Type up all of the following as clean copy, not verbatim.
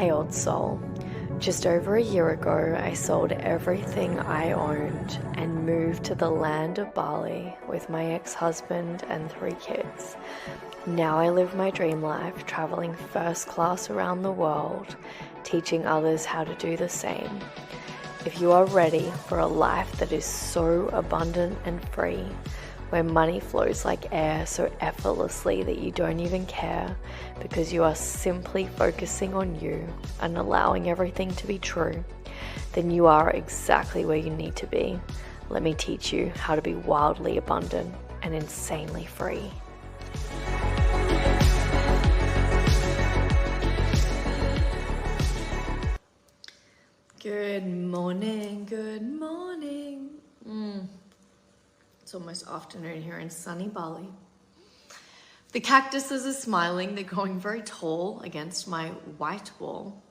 Hey old soul, just over a year ago I sold everything I owned and moved to the land of Bali with my ex-husband and 3 kids. Now I live my dream life, traveling first class around the world, teaching others how to do the same. If you are ready for a life that is so abundant and free, where money flows like air so effortlessly that you don't even care because you are simply focusing on you and allowing everything to be true, then you are exactly where you need to be. Let me teach you how to be wildly abundant and insanely free. Good morning, good morning. It's almost afternoon here in sunny Bali. The cactuses are smiling. They're growing very tall against my white wall.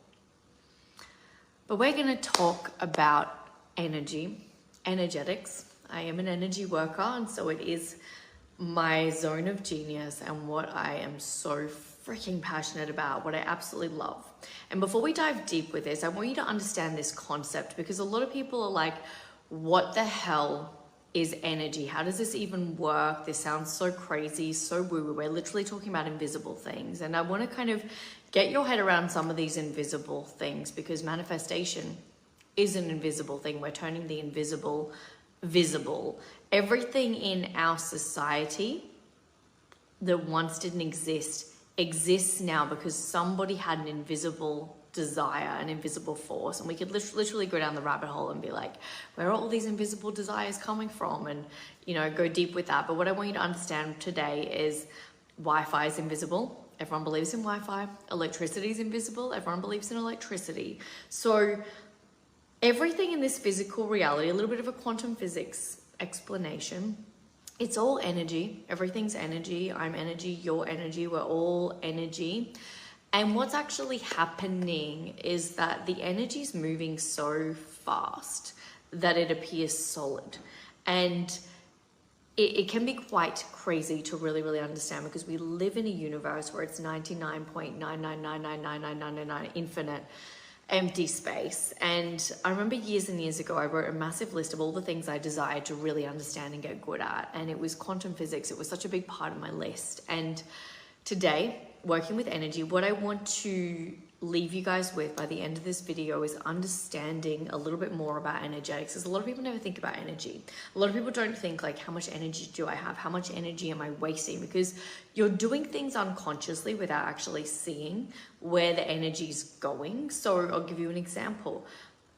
But we're going to talk about energetics. I am an energy worker, and so it is my zone of genius and what I am so freaking passionate about, what I absolutely love. And before we dive deep with this, I want you to understand this concept, because a lot of people are like, what the hell is energy? How does this even work? This sounds so crazy, so woo-woo. We're literally talking about invisible things. And I want to kind of get your head around some of these invisible things, because manifestation is an invisible thing. We're turning the invisible visible. Everything in our society that once didn't exist exists now because somebody had an invisible desire, an invisible force. And we could literally go down the rabbit hole and be like, where are all these invisible desires coming from? And, you know, go deep with that. But what I want you to understand today is Wi-Fi is invisible. Everyone believes in Wi-Fi. Electricity is invisible. Everyone believes in electricity. So everything in this physical reality, a little bit of a quantum physics explanation, it's all energy. Everything's energy. I'm energy, you're energy, we're all energy. And what's actually happening is that the energy is moving so fast that it appears solid. And it can be quite crazy to really understand, because we live in a universe where it's 99.9999999 infinite empty space. And I remember years and years ago, I wrote a massive list of all the things I desired to really understand and get good at. And it was quantum physics. It was such a big part of my list. And today, working with energy, what I want to leave you guys with by the end of this video is understanding a little bit more about energetics. Because a lot of people never think about energy. A lot of people don't think like, how much energy do I have? How much energy am I wasting? Because you're doing things unconsciously without actually seeing where the energy is going. So I'll give you an example.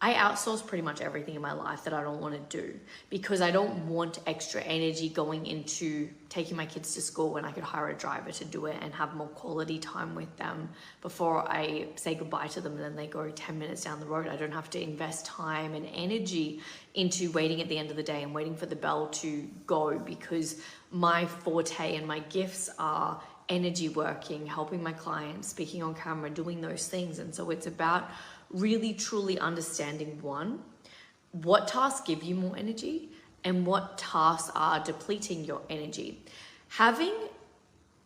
I outsource pretty much everything in my life that I don't want to do, because I don't want extra energy going into taking my kids to school when I could hire a driver to do it and have more quality time with them before I say goodbye to them and then they go 10 minutes down the road. I don't have to invest time and energy into waiting at the end of the day and waiting for the bell to go, because my forte and my gifts are energy working, helping my clients, speaking on camera, doing those things. And so it's about really truly understanding, one, what tasks give you more energy and what tasks are depleting your energy. Having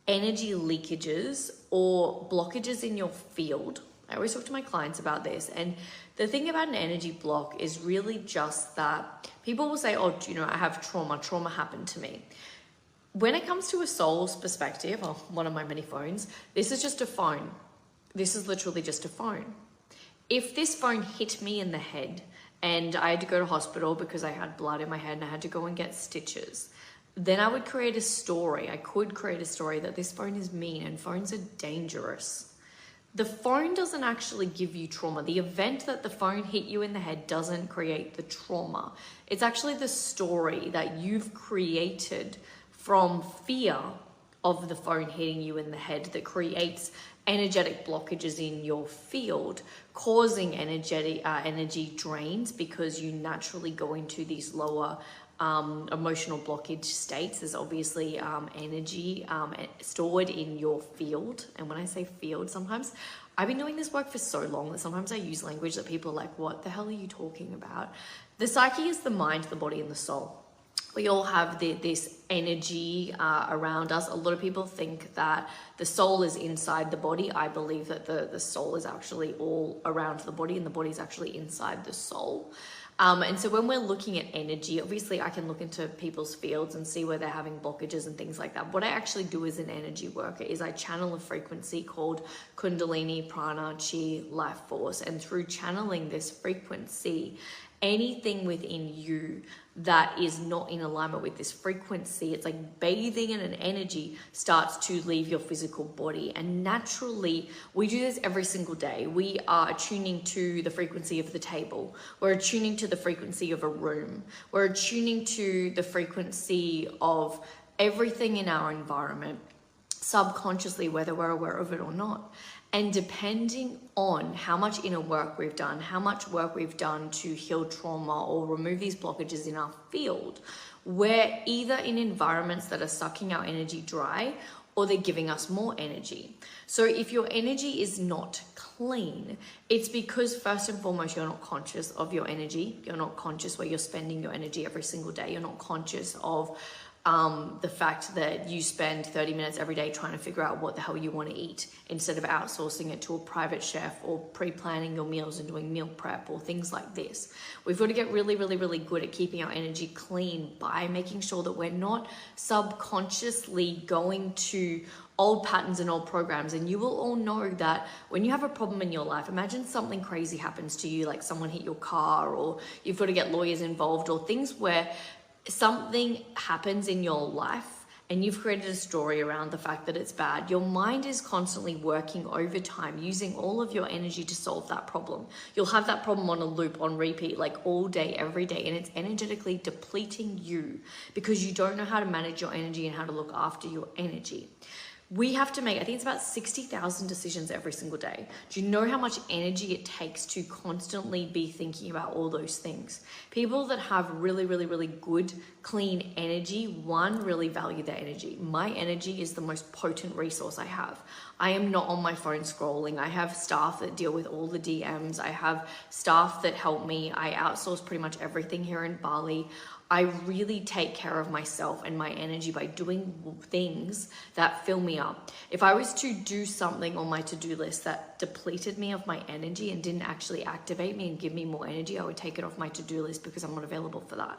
energy leakages or blockages in your field, I always talk to my clients about this, and the thing about an energy block is really just that people will say, oh, you know, I have trauma happened to me. When it comes to a soul's perspective, or one of my many phones, this is just a phone. This is literally just a phone. If this phone hit me in the head and I had to go to hospital because I had blood in my head and I had to go and get stitches, then I would create a story. I could create a story that this phone is mean and phones are dangerous. The phone doesn't actually give you trauma. The event that the phone hit you in the head doesn't create the trauma. It's actually the story that you've created from fear of the phone hitting you in the head that creates energetic blockages in your field, causing energy drains, because you naturally go into these lower emotional blockage states. There's obviously energy stored in your field. And when I say field, sometimes I've been doing this work for so long that sometimes I use language that people are like, what the hell are you talking about? The psyche is the mind, the body, and the soul. we all have this energy around us. A lot of people think that the soul is inside the body. I believe that the soul is actually all around the body, and the body is actually inside the soul. And so when we're looking at energy, obviously I can look into people's fields and see where they're having blockages and things like that. What I actually do as an energy worker is I channel a frequency called Kundalini, Prana, Chi, Life Force. And through channeling this frequency, anything within you that is not in alignment with this frequency, it's like bathing in an energy, starts to leave your physical body. And naturally, we do this every single day. We are attuning to the frequency of the table. We're attuning to the frequency of a room. We're attuning to the frequency of everything in our environment, subconsciously, whether we're aware of it or not. And depending on how much inner work we've done, how much work we've done to heal trauma or remove these blockages in our field, we're either in environments that are sucking our energy dry, or they're giving us more energy. So if your energy is not clean, it's because first and foremost, you're not conscious of your energy. You're not conscious where you're spending your energy every single day. You're not conscious of the fact that you spend 30 minutes every day trying to figure out what the hell you want to eat, instead of outsourcing it to a private chef or pre-planning your meals and doing meal prep or things like this. We've got to get really, really, really good at keeping our energy clean by making sure that we're not subconsciously going to old patterns and old programs. And you will all know that when you have a problem in your life, imagine something crazy happens to you, like someone hit your car, or you've got to get lawyers involved, or things where something happens in your life and you've created a story around the fact that it's bad. Your mind is constantly working overtime, using all of your energy to solve that problem. You'll have that problem on a loop, on repeat, like all day, every day, and it's energetically depleting you because you don't know how to manage your energy and how to look after your energy. We have to make, I think it's about 60,000 decisions every single day. Do you know how much energy it takes to constantly be thinking about all those things? People that have really, really, really good, clean energy, one, really value their energy. My energy is the most potent resource I have. I am not on my phone scrolling. I have staff that deal with all the DMs. I have staff that help me. I outsource pretty much everything here in Bali. I really take care of myself and my energy by doing things that fill me up. If I was to do something on my to-do list that depleted me of my energy and didn't actually activate me and give me more energy, I would take it off my to-do list because I'm not available for that.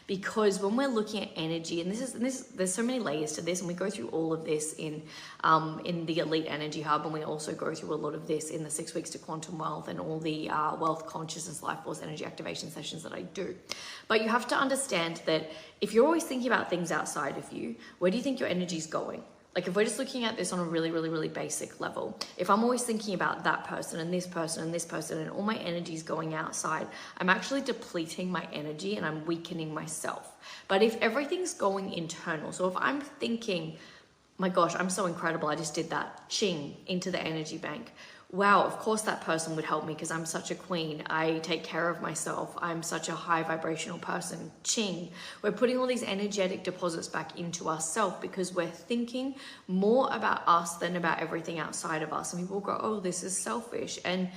Because when we're looking at energy, and there's so many layers to this, and we go through all of this in the Elite Energy Hub, and we also go through a lot of this in the 6 weeks to Quantum Wealth and all the Wealth Consciousness Life Force energy activation sessions that I do. But you have to understand that if you're always thinking about things outside of you, where do you think your energy is going? Like if we're just looking at this on a really, really, really basic level, if I'm always thinking about that person and this person and this person and all my energy is going outside, I'm actually depleting my energy and I'm weakening myself. But if everything's going internal, so if I'm thinking, my gosh, I'm so incredible, I just did that, ching, into the energy bank. Wow, of course that person would help me because I'm such a queen. I take care of myself. I'm such a high vibrational person. Ching. We're putting all these energetic deposits back into ourselves because we're thinking more about us than about everything outside of us. And people go, oh, this is selfish. And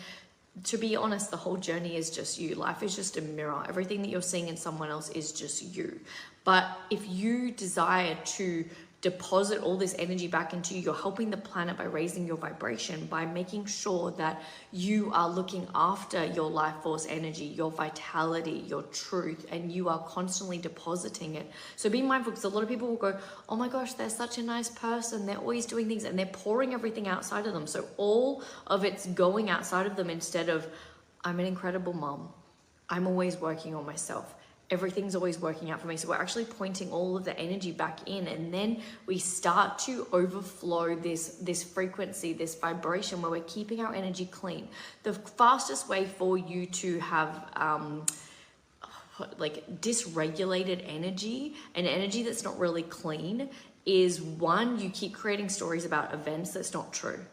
to be honest, the whole journey is just you. Life is just a mirror. Everything that you're seeing in someone else is just you. But if you desire to deposit all this energy back into you, you're helping the planet by raising your vibration, by making sure that you are looking after your life force energy, your vitality, your truth, and you are constantly depositing it. So be mindful, because a lot of people will go, oh my gosh, they're such a nice person, they're always doing things, and they're pouring everything outside of them. So all of it's going outside of them instead of, I'm an incredible mom, I'm always working on myself, everything's always working out for me. So we're actually pointing all of the energy back in, and then we start to overflow this frequency, this vibration, where we're keeping our energy clean. The fastest way for you to have like dysregulated energy, and energy that's not really clean, is one, you keep creating stories about events that's not true.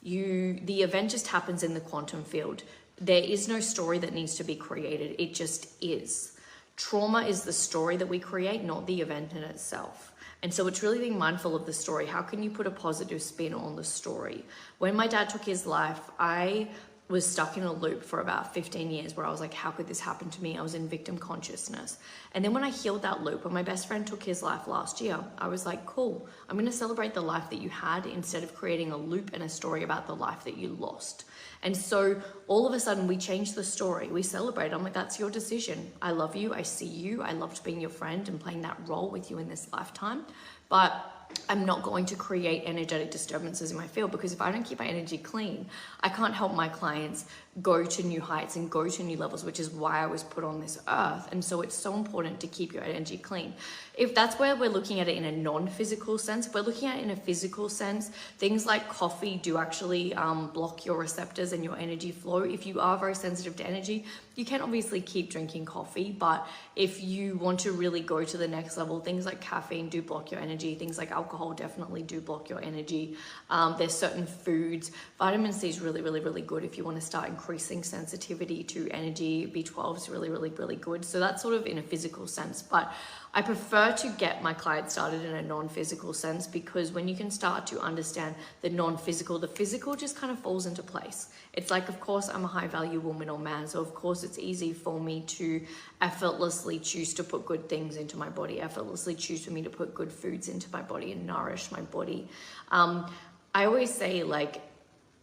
The event just happens in the quantum field. There is no story that needs to be created. It just is. Trauma is the story that we create, not the event in itself. And so it's really being mindful of the story. How can you put a positive spin on the story? When my dad took his life, I was stuck in a loop for about 15 years where I was like, how could this happen to me? I was in victim consciousness. And then when I healed that loop, when my best friend took his life last year, I was like, cool, I'm going to celebrate the life that you had instead of creating a loop and a story about the life that you lost. And so all of a sudden we changed the story. We celebrate. I'm like, that's your decision. I love you. I see you. I loved being your friend and playing that role with you in this lifetime. But I'm not going to create energetic disturbances in my field, because if I don't keep my energy clean, I can't help my clients go to new heights and go to new levels, which is why I was put on this earth. And so it's so important to keep your energy clean. If that's where we're looking at it in a non-physical sense, if we're looking at it in a physical sense, things like coffee do actually block your receptors and your energy flow. If you are very sensitive to energy, you can obviously keep drinking coffee, but if you want to really go to the next level, things like caffeine do block your energy. Things like alcohol definitely do block your energy. There's certain foods. Vitamin C is really, really, really good if you want to start increasing sensitivity to energy. B12 is really, really, really good. So that's sort of in a physical sense, but I prefer to get my clients started in a non-physical sense, because when you can start to understand the non-physical, the physical just kind of falls into place. It's like, of course, I'm a high value woman or man, so of course it's easy for me to effortlessly choose to put good things into my body, effortlessly choose for me to put good foods into my body and nourish my body. I always say, like,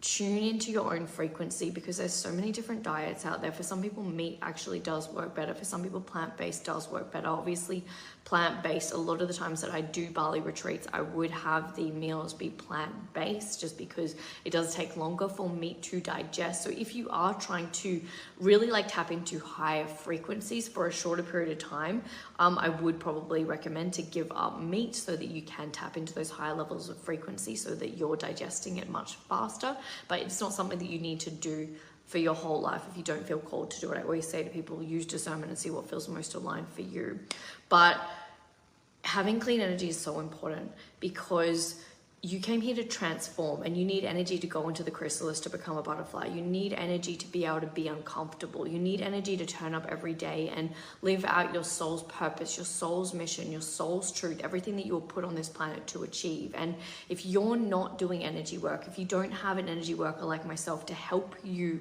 tune into your own frequency, because there's so many different diets out there. For some people, meat actually does work better. For some people, plant-based does work better. Obviously, plant-based, a lot of the times that I do Bali retreats, I would have the meals be plant-based, just because it does take longer for meat to digest. So if you are trying to really like tap into higher frequencies for a shorter period of time, I would probably recommend to give up meat so that you can tap into those higher levels of frequency so that you're digesting it much faster. But it's not something that you need to do for your whole life if you don't feel called to do it. I always say to people, use discernment and see what feels most aligned for you. But having clean energy is so important, because you came here to transform, and you need energy to go into the chrysalis to become a butterfly. You need energy to be able to be uncomfortable. You need energy to turn up every day and live out your soul's purpose, your soul's mission, your soul's truth, everything that you were put on this planet to achieve. And if you're not doing energy work, if you don't have an energy worker like myself to help you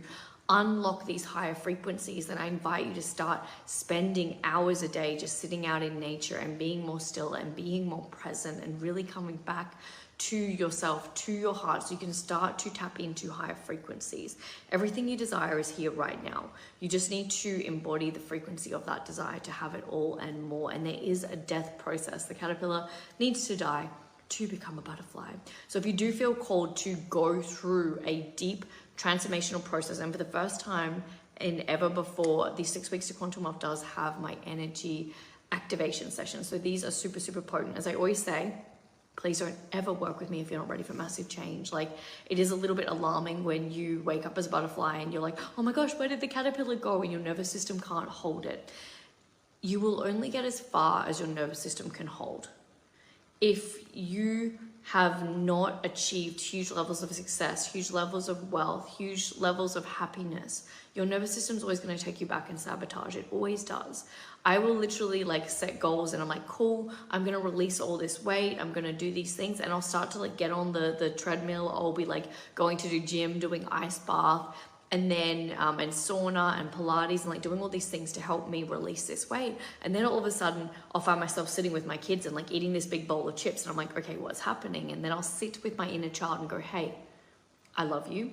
unlock these higher frequencies, then I invite you to start spending hours a day just sitting out in nature and being more still and being more present and really coming back to yourself, to your heart, so you can start to tap into higher frequencies. Everything you desire is here right now. You just need to embody the frequency of that desire to have it all and more. And there is a death process. The caterpillar needs to die to become a butterfly. So if you do feel called to go through a deep transformational process, and for the first time in ever before, the 6 weeks to Quantum Leap does have my energy activation sessions. So these are super, super potent. As I always say, please don't ever work with me if you're not ready for massive change. Like, it is a little bit alarming when you wake up as a butterfly and you're like, oh my gosh, where did the caterpillar go? And your nervous system can't hold it. You will only get as far as your nervous system can hold. If you have not achieved huge levels of success, huge levels of wealth, huge levels of happiness, your nervous system is always going to take you back and sabotage. It always does. I will literally like set goals and I'm like, cool, I'm going to release all this weight. I'm going to do these things, and I'll start to like get on the treadmill. I'll be like going to do gym, doing ice bath, and then and sauna and Pilates, and like doing all these things to help me release this weight. And then all of a sudden I'll find myself sitting with my kids and like eating this big bowl of chips, and I'm like, okay, what's happening? And then I'll sit with my inner child and go, hey, I love you.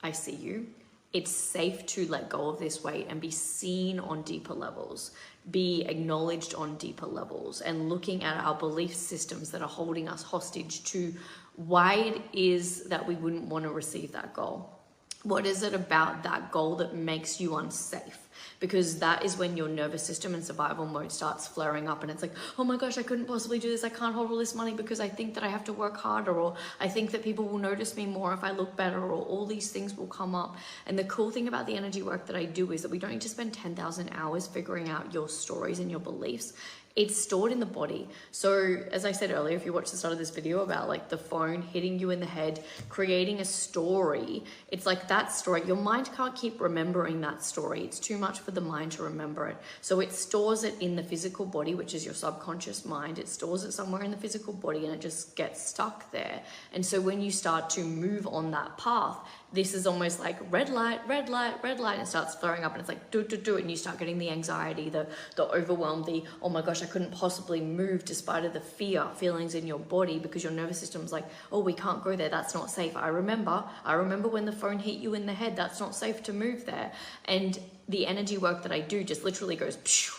I see you. It's safe to let go of this weight and be seen on deeper levels, be acknowledged on deeper levels, and looking at our belief systems that are holding us hostage to why it is that we wouldn't want to receive that goal. What is it about that goal that makes you unsafe? Because that is when your nervous system and survival mode starts flaring up, and it's like, oh my gosh, I couldn't possibly do this. I can't hold all this money because I think that I have to work harder, or I think that people will notice me more if I look better, or all these things will come up. And the cool thing about the energy work that I do is that we don't need to spend 10,000 hours figuring out your stories and your beliefs. It's stored in the body. So as I said earlier, if you watch the start of this video about like the phone hitting you in the head, creating a story, it's like that story. Your mind can't keep remembering that story. It's too much for the mind to remember it. So it stores it in the physical body, which is your subconscious mind. It stores it somewhere in the physical body, and it just gets stuck there. And so when you start to move on that path, this is almost like red light, red light, red light, and it starts flaring up, and it's like do, and you start getting the anxiety, the overwhelm, the oh my gosh, I couldn't possibly move despite of the fear feelings in your body, because your nervous system's like, oh, we can't go there, that's not safe. I remember when the phone hit you in the head, that's not safe to move there. And the energy work that I do just literally goes phew.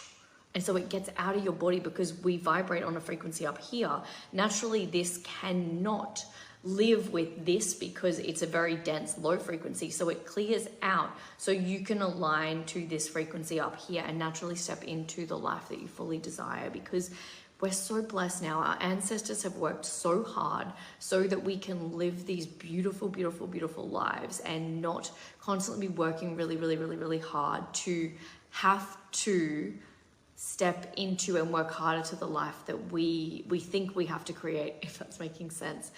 And so it gets out of your body because we vibrate on a frequency up here. Naturally, this cannot live with this because it's a very dense low frequency. So it clears out so you can align to this frequency up here and naturally step into the life that you fully desire, because we're so blessed now. Our ancestors have worked so hard so that we can live these beautiful, beautiful, beautiful lives and not constantly be working really, really, really, really hard to have to step into and work harder to the life that we think we have to create, if that's making sense.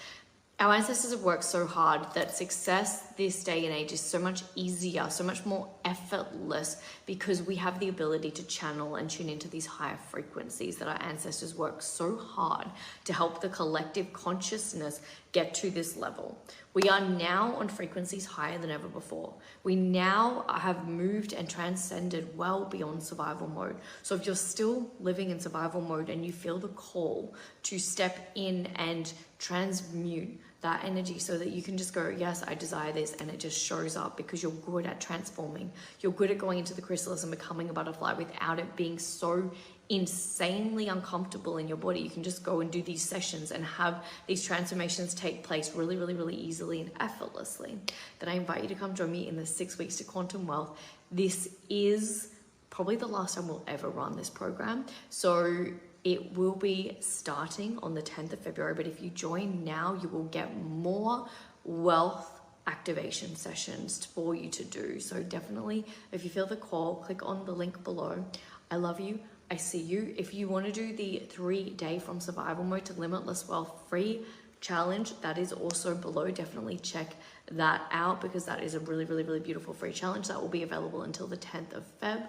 Our ancestors have worked so hard that success this day and age is so much easier, so much more effortless, because we have the ability to channel and tune into these higher frequencies that our ancestors worked so hard to help the collective consciousness get to this level. We are now on frequencies higher than ever before. We now have moved and transcended well beyond survival mode. So if you're still living in survival mode and you feel the call to step in and transmute that energy so that you can just go, yes, I desire this, and it just shows up because you're good at transforming. You're good at going into the chrysalis and becoming a butterfly without it being so insanely uncomfortable in your body. You can just go and do these sessions and have these transformations take place really, really, really easily and effortlessly. Then I invite you to come join me in the 6 weeks to Quantum Wealth. This is probably the last time we'll ever run this program. So it will be starting on the 10th of February, but if you join now, you will get more wealth activation sessions for you to do. So definitely, if you feel the call, click on the link below. I love you. I see you. If you want to do the 3-day from survival mode to limitless wealth free challenge, that is also below. Definitely check that out, because that is a really, really, really beautiful free challenge that will be available until the 10th of Feb.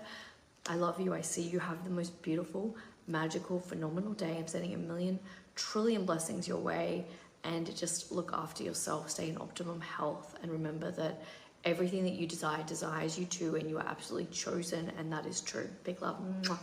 I love you. I see you. Have the most beautiful, magical, phenomenal day. I'm sending 1,000,000 trillion blessings your way, and just look after yourself, stay in optimum health, and remember that everything that you desire desires you too, and you are absolutely chosen, and that is true. Big love. Mwah.